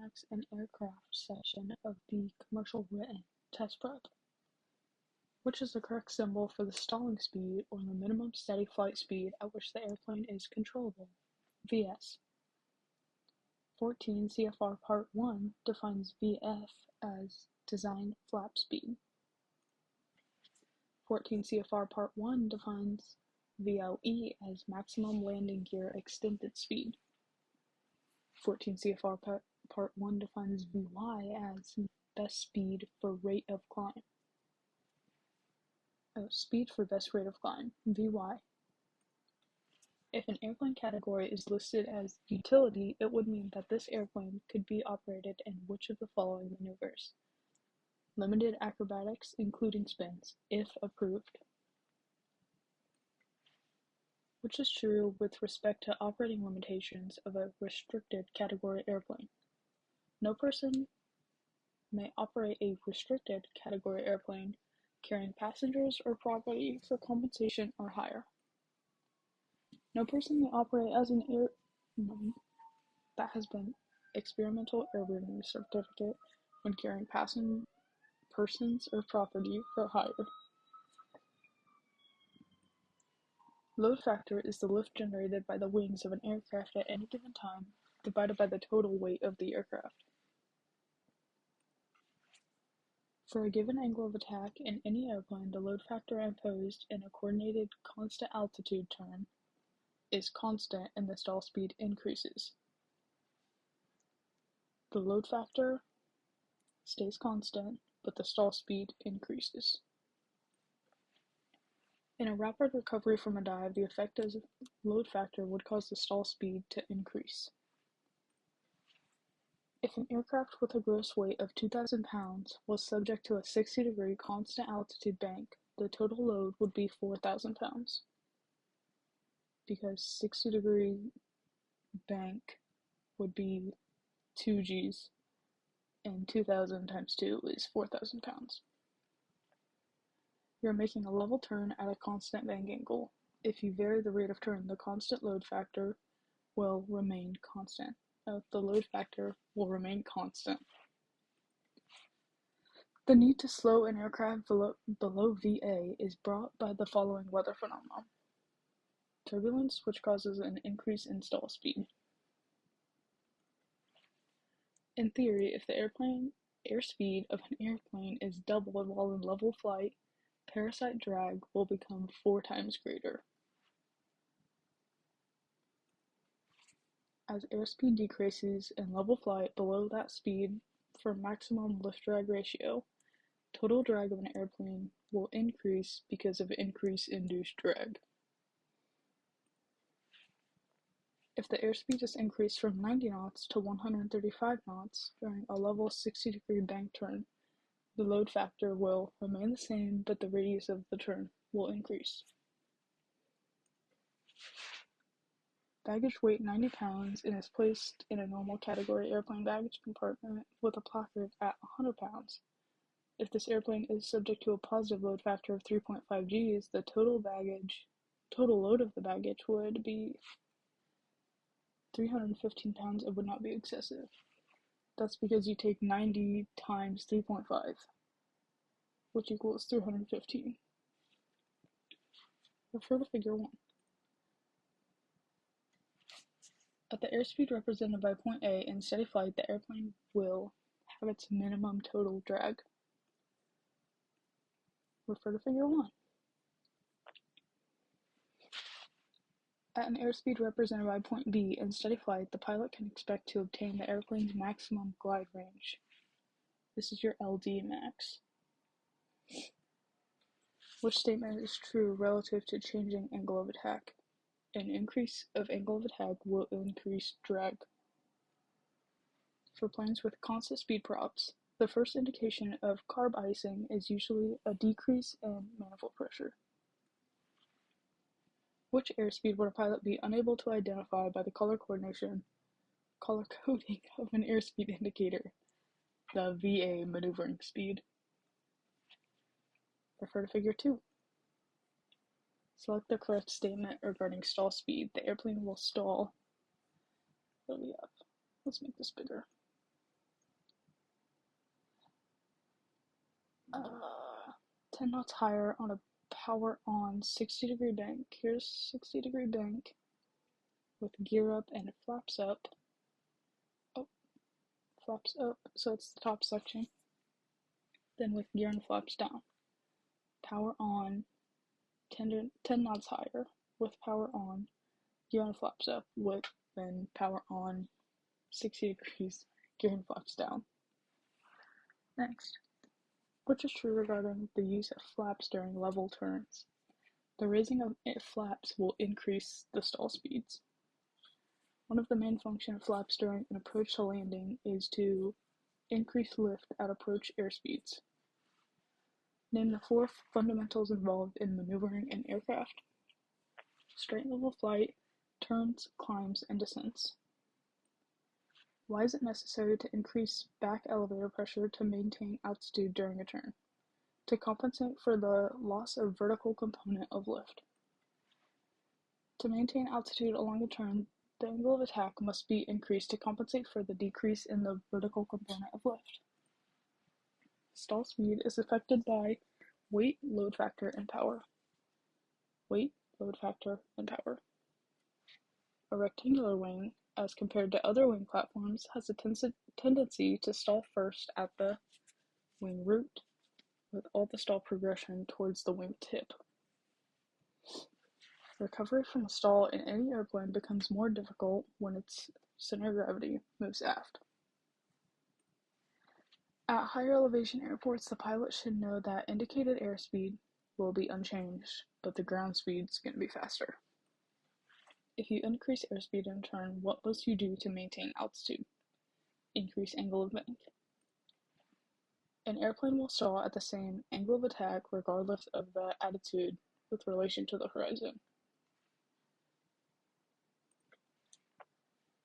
Aerodynamics and Aircraft section of the Commercial Written Test Prep. Which is the correct symbol for the stalling speed, or the minimum steady flight speed at which the airplane is controllable? VS. 14 CFR Part 1 defines VF as design flap speed. 14 CFR Part 1 defines VLE as maximum landing gear extended speed. 14 CFR Part 1 defines VY as best speed for rate of climb. Speed for best rate of climb, VY. If an airplane category is listed as utility, it would mean that this airplane could be operated in which of the following maneuvers? Limited acrobatics, including spins, if approved. Which is true with respect to operating limitations of a restricted category airplane? No person may operate a restricted category airplane carrying passengers or property for compensation or hire. No person may operate as an airplane that has been experimental airworthiness certificate when carrying persons or property for hire. Load factor is the lift generated by the wings of an aircraft at any given time, divided by the total weight of the aircraft. For a given angle of attack in any airplane, the load factor imposed in a coordinated constant altitude turn is constant and the stall speed increases. The load factor stays constant, but the stall speed increases. In a rapid recovery from a dive, the effective load factor would cause the stall speed to increase. If an aircraft with a gross weight of 2,000 pounds was subject to a 60-degree constant altitude bank, the total load would be 4,000 pounds. Because 60-degree bank would be 2 Gs, and 2,000 times 2 is 4,000 pounds. You're making a level turn at a constant bank angle. If you vary the rate of turn, the constant load factor will remain constant. The load factor will remain constant. The need to slow an aircraft below VA is brought by the following weather phenomenon. Turbulence, which causes an increase in stall speed. In theory, if the airspeed of an airplane is doubled while in level flight, parasite drag will become 4 times greater. As airspeed decreases in level flight below that speed for maximum lift-drag ratio, total drag of an airplane will increase because of increase-induced drag. If the airspeed is increased from 90 knots to 135 knots during a level 60-degree bank turn, the load factor will remain the same, but the radius of the turn will increase. Baggage weight 90 pounds and is placed in a normal category airplane baggage compartment with a placard at 100 pounds. If this airplane is subject to a positive load factor of 3.5 Gs, the total load of the baggage would be 315 pounds. It would not be excessive. That's because you take 90 times 3.5, which equals 315. Refer to figure 1. At the airspeed represented by point A in steady flight, the airplane will have its minimum total drag. Refer to figure 1. At an airspeed represented by point B in steady flight, the pilot can expect to obtain the airplane's maximum glide range. This is your LD max. Which statement is true relative to changing angle of attack? An increase of angle of attack will increase drag. For planes with constant speed props, the first indication of carb icing is usually a decrease in manifold pressure. Which airspeed would a pilot be unable to identify by the color coding of an airspeed indicator? The VA maneuvering speed. Refer to figure 2. Select the correct statement regarding stall speed. The airplane will stall. What do we have? Let's make this bigger. 10 knots higher on a power on 60-degree bank. Here's 60-degree bank with gear up and it flaps up. Oh, flaps up, so it's the top section. Then with gear and flaps down. Power on 10 knots higher with power on, gear and flaps up with then power on 60 degrees, gear and flaps down. Next, which is true regarding the use of flaps during level turns. The raising of flaps will increase the stall speeds. One of the main functions of flaps during an approach to landing is to increase lift at approach airspeeds. Name the 4 fundamentals involved in maneuvering an aircraft. Straight and level flight, turns, climbs, and descents. Why is it necessary to increase back elevator pressure to maintain altitude during a turn? To compensate for the loss of vertical component of lift. To maintain altitude along a turn, the angle of attack must be increased to compensate for the decrease in the vertical component of lift. Stall speed is affected by weight, load factor, and power. Weight, load factor, and power. A rectangular wing, as compared to other wing platforms, has a tendency to stall first at the wing root, with all the stall progression towards the wing tip. Recovery from a stall in any airplane becomes more difficult when its center of gravity moves aft. At higher elevation airports, the pilot should know that indicated airspeed will be unchanged, but the ground speed is going to be faster. If you increase airspeed in turn, what must you do to maintain altitude? Increase angle of bank. An airplane will stall at the same angle of attack regardless of the attitude with relation to the horizon.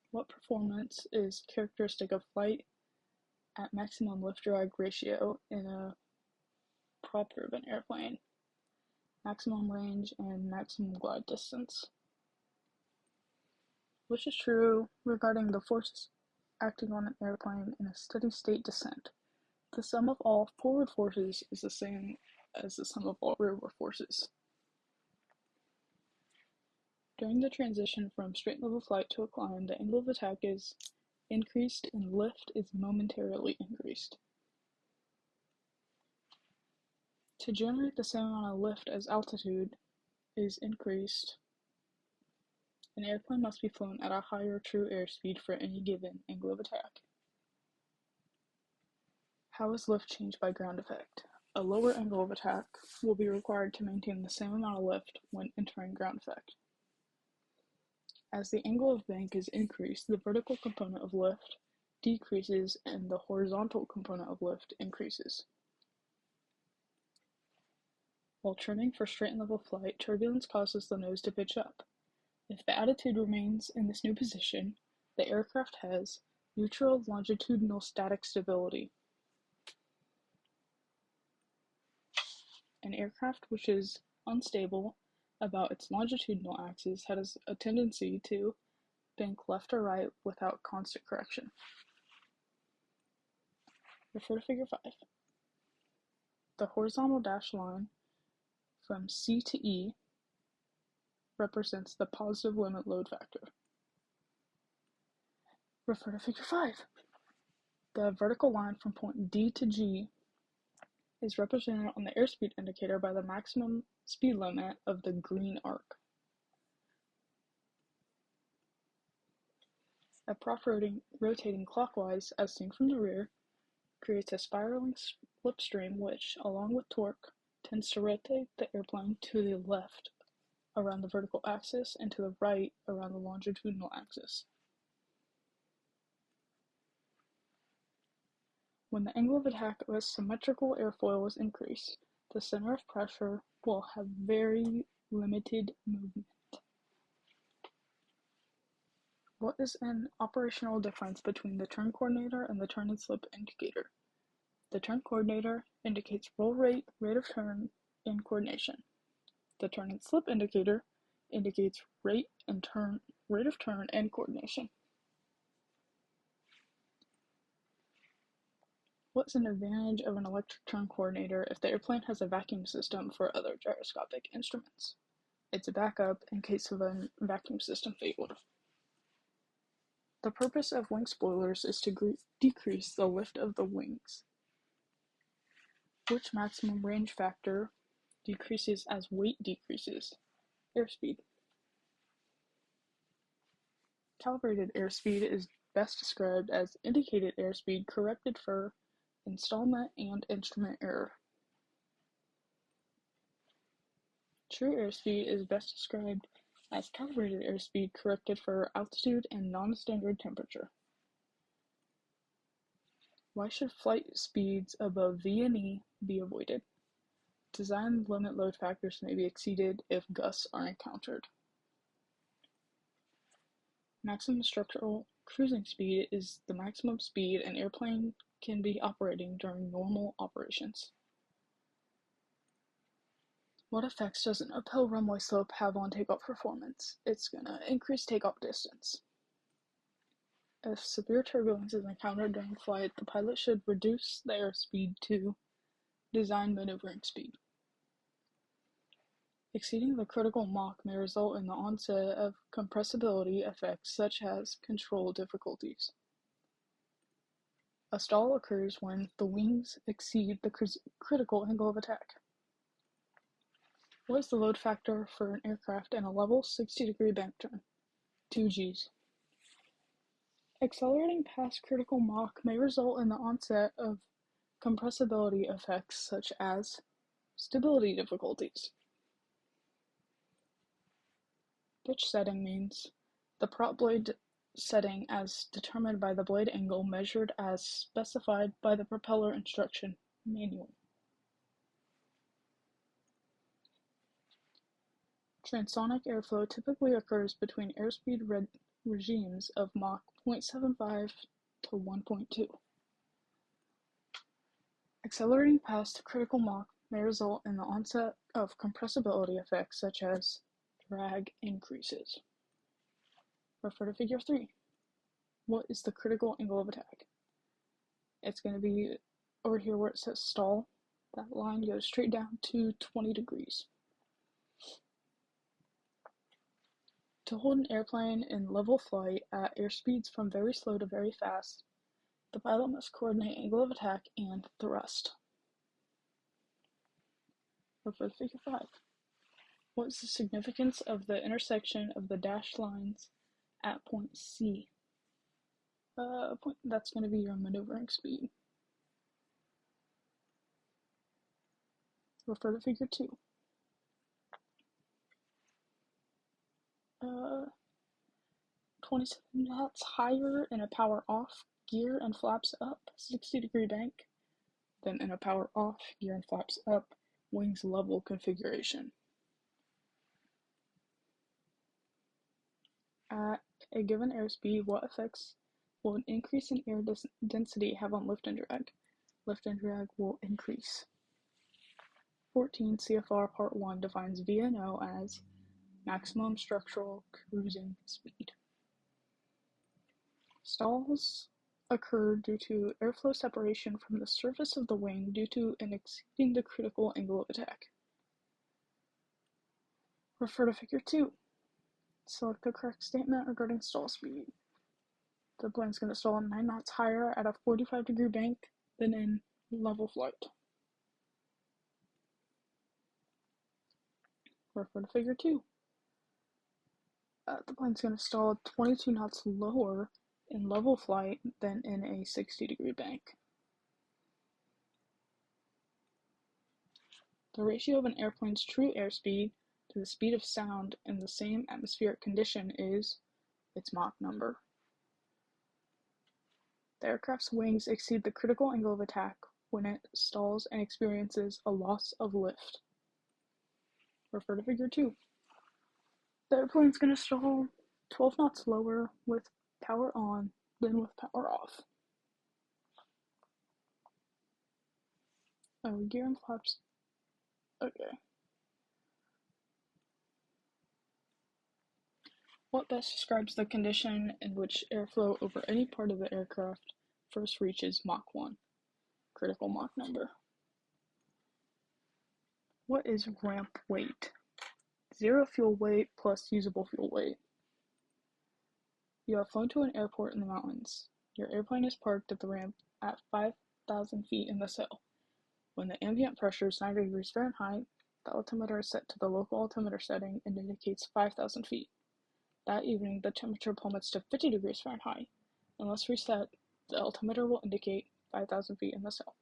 What performance is characteristic of flight at maximum lift-drag ratio in a prop-driven airplane? Maximum range and maximum glide distance. Which is true regarding the forces acting on an airplane in a steady-state descent. The sum of all forward forces is the same as the sum of all rearward forces. During the transition from straight level flight to a climb, the angle of attack is increased and lift is momentarily increased. To generate the same amount of lift as altitude is increased, an airplane must be flown at a higher true airspeed for any given angle of attack. How is lift changed by ground effect? A lower angle of attack will be required to maintain the same amount of lift when entering ground effect. As the angle of bank is increased, the vertical component of lift decreases and the horizontal component of lift increases. While trimming for straight and level flight, turbulence causes the nose to pitch up. If the attitude remains in this new position, the aircraft has neutral longitudinal static stability. An aircraft which is unstable about its longitudinal axis has a tendency to bank left or right without constant correction. Refer to Figure 5. The horizontal dashed line from C to E represents the positive limit load factor. Refer to Figure 5. The vertical line from point D to G is represented on the airspeed indicator by the maximum speed limit of the green arc. A prop rotating clockwise, as seen from the rear, creates a spiraling slipstream which, along with torque, tends to rotate the airplane to the left around the vertical axis and to the right around the longitudinal axis. When the angle of attack of a symmetrical airfoil is increased, the center of pressure will have very limited movement. What is an operational difference between the turn coordinator and the turn and slip indicator? The turn coordinator indicates roll rate, rate of turn, and coordination. The turn and slip indicator indicates rate of turn, and coordination. What's an advantage of an electric turn coordinator if the airplane has a vacuum system for other gyroscopic instruments? It's a backup in case of a vacuum system failure. The purpose of wing spoilers is to decrease the lift of the wings, which maximum range factor decreases as weight decreases. Airspeed. Calibrated airspeed is best described as indicated airspeed corrected for installment and instrument error. True airspeed is best described as calibrated airspeed corrected for altitude and non-standard temperature. Why should flight speeds above V&E be avoided? Design limit load factors may be exceeded if gusts are encountered. Maximum structural cruising speed is the maximum speed an airplane can be operating during normal operations. What effects does an uphill runway slope have on takeoff performance? It's gonna increase takeoff distance. If severe turbulence is encountered during flight, the pilot should reduce the airspeed to design maneuvering speed. Exceeding the critical Mach may result in the onset of compressibility effects such as control difficulties. A stall occurs when the wings exceed the critical angle of attack. What is the load factor for an aircraft in a level 60-degree bank turn? 2 Gs. Accelerating past critical Mach may result in the onset of compressibility effects such as stability difficulties. Pitch setting means the prop blade setting as determined by the blade angle measured as specified by the propeller instruction manual. Transonic airflow typically occurs between airspeed regimes of Mach 0.75 to 1.2. Accelerating past critical Mach may result in the onset of compressibility effects such as drag increases. Refer to Figure 3. What is the critical angle of attack? It's going to be over here where it says stall. That line goes straight down to 20 degrees. To hold an airplane in level flight at airspeeds from very slow to very fast, the pilot must coordinate angle of attack and thrust. Refer to Figure 5. What is the significance of the intersection of the dashed lines at point C? That's going to be your maneuvering speed. Refer to Figure 2. 27 knots higher in a power off gear and flaps up 60-degree bank than in a power off gear and flaps up wings level configuration. At a given airspeed, what effects will an increase in air density have on lift and drag? Lift and drag will increase. 14 CFR Part 1 defines VNO as maximum structural cruising speed. Stalls occur due to airflow separation from the surface of the wing due to an exceeding the critical angle of attack. Refer to Figure 2. Select the correct statement regarding stall speed. The plane's going to stall 9 knots higher at a 45-degree bank than in level flight. Refer to Figure 2. The plane's going to stall 22 knots lower in level flight than in a 60-degree bank. The ratio of an airplane's true airspeed to the speed of sound in the same atmospheric condition is its Mach number. The aircraft's wings exceed the critical angle of attack when it stalls and experiences a loss of lift. Refer to Figure 2. The airplane's going to stall 12 knots lower with power on than with power off. Oh, gear and flaps. Okay. What best describes the condition in which airflow over any part of the aircraft first reaches Mach 1? critical Mach number. What is ramp weight? Zero fuel weight plus usable fuel weight. You have flown to an airport in the mountains. Your airplane is parked at the ramp at 5,000 feet in the SIL. When the ambient pressure is 9 degrees Fahrenheit, the altimeter is set to the local altimeter setting and indicates 5,000 feet. That evening, the temperature plummets to 50 degrees Fahrenheit. Unless reset, the altimeter will indicate 5,000 feet in the SIL.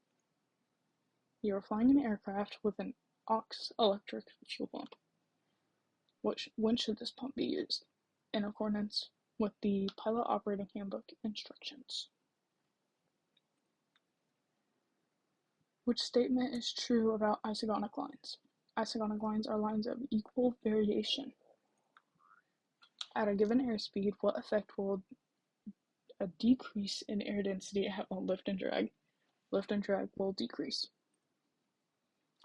You are flying an aircraft with an aux electric fuel pump. When should this pump be used? In accordance with the Pilot Operating Handbook instructions. Which statement is true about isogonic lines? Isogonic lines are lines of equal variation. At a given airspeed, what effect will a decrease in air density have on lift and drag? Lift and drag will decrease.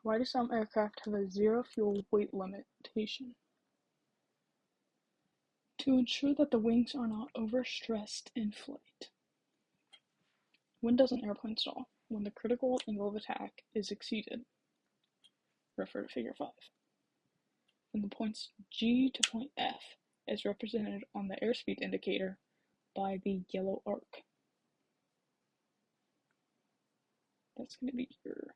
Why do some aircraft have a zero fuel weight limitation? To ensure that the wings are not overstressed in flight. When does an airplane stall? When the critical angle of attack is exceeded. Refer to Figure 5. When the points G to point F is represented on the airspeed indicator by the yellow arc. That's going to be your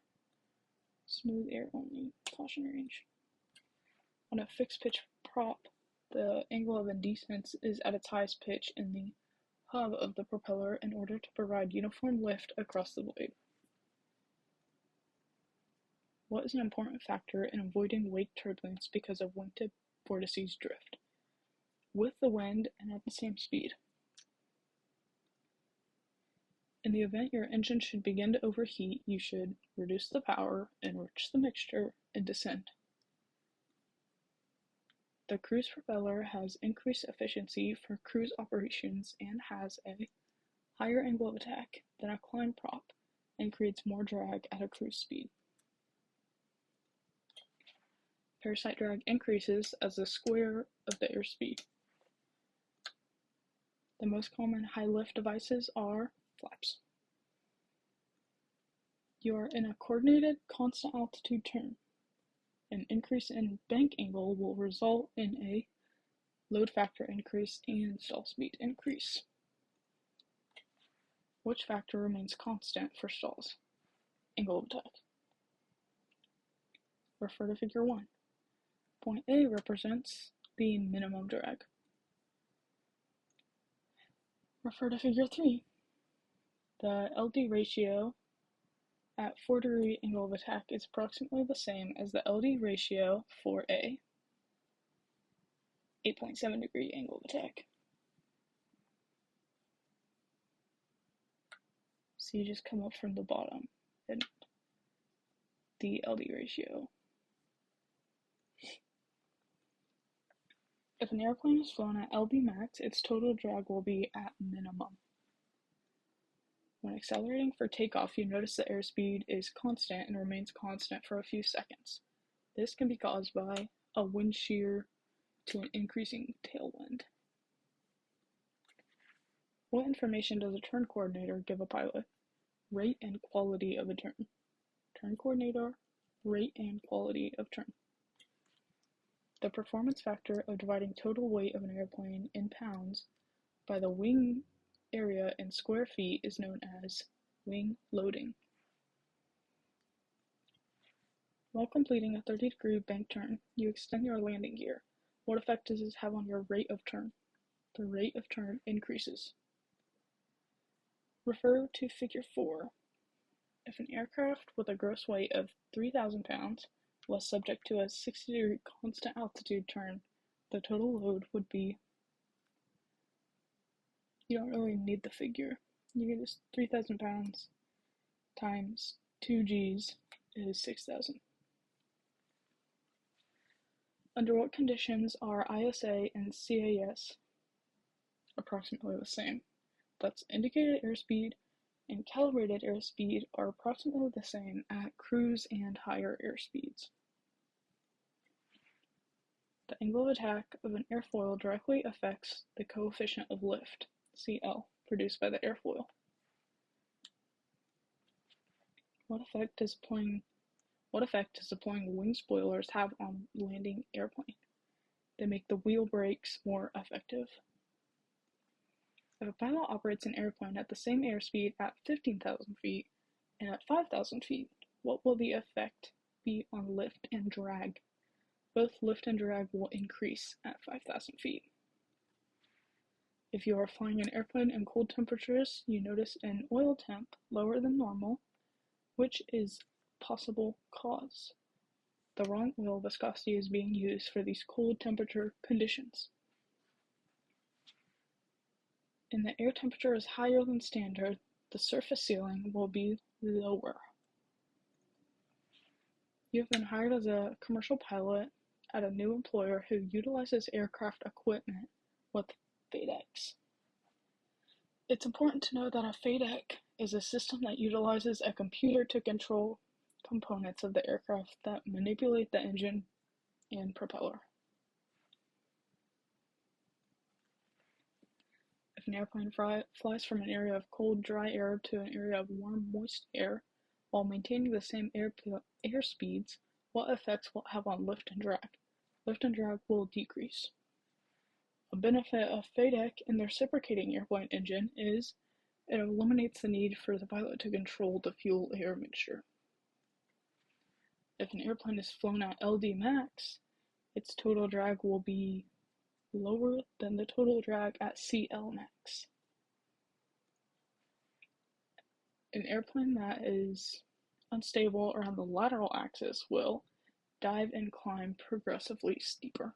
smooth air only caution range. On a fixed pitch prop, the angle of indecence is at its highest pitch in the hub of the propeller in order to provide uniform lift across the blade. What is an important factor in avoiding wake turbulence because of wingtip vortices drift? With the wind and at the same speed. In the event your engine should begin to overheat, you should reduce the power, enrich the mixture, and descend. The cruise propeller has increased efficiency for cruise operations and has a higher angle of attack than a climb prop and creates more drag at a cruise speed. Parasite drag increases as the square of the airspeed. The most common high lift devices are flaps. You are in a coordinated constant altitude turn. An increase in bank angle will result in a load factor increase and stall speed increase. Which factor remains constant for stalls? Angle of attack. Refer to Figure 1. Point A represents the minimum drag. Refer to Figure 3. The LD ratio at 4-degree angle of attack is approximately the same as the LD ratio for a 8.7 degree angle of attack. So you just come up from the bottom and the LD ratio. If an airplane is flown at LD max, its total drag will be at minimum. When accelerating for takeoff, you notice the airspeed is constant and remains constant for a few seconds. This can be caused by a wind shear to an increasing tailwind. What information does a turn coordinator give a pilot? Rate and quality of a turn. Turn coordinator, rate and quality of turn. The performance factor of dividing total weight of an airplane in pounds by the wing area in square feet is known as wing loading. While completing a 30-degree bank turn, you extend your landing gear. What effect does this have on your rate of turn? The rate of turn increases. Refer to Figure 4. If an aircraft with a gross weight of 3,000 pounds was subject to a 60-degree constant altitude turn, the total load would be, you don't really need the figure. You can just 3,000 pounds times 2 G's is 6,000. Under what conditions are ISA and CAS approximately the same? That's indicated airspeed and calibrated airspeed are approximately the same at cruise and higher airspeeds. The angle of attack of an airfoil directly affects the coefficient of lift, CL, produced by the airfoil. What effect does deploying wing spoilers have on landing airplane? They make the wheel brakes more effective. If a pilot operates an airplane at the same airspeed at 15,000 feet and at 5,000 feet, what will the effect be on lift and drag? Both lift and drag will increase at 5,000 feet. If you are flying an airplane in cold temperatures, you notice an oil temp lower than normal, which is a possible cause. The wrong oil viscosity is being used for these cold temperature conditions. If the air temperature is higher than standard, the surface ceiling will be lower. You have been hired as a commercial pilot at a new employer who utilizes aircraft equipment with FAA. It's important to know that a FAA is a system that utilizes a computer to control components of the aircraft that manipulate the engine and propeller. If an airplane flies from an area of cold, dry air to an area of warm, moist air, while maintaining the same air speeds, what effects will it have on lift and drag? Lift and drag will decrease. A benefit of FAA in the reciprocating airplane engine is it eliminates the need for the pilot to control the fuel-air mixture. If an airplane is flown at LD max, its total drag will be lower than the total drag at CL max. An airplane that is unstable around the lateral axis will dive and climb progressively steeper.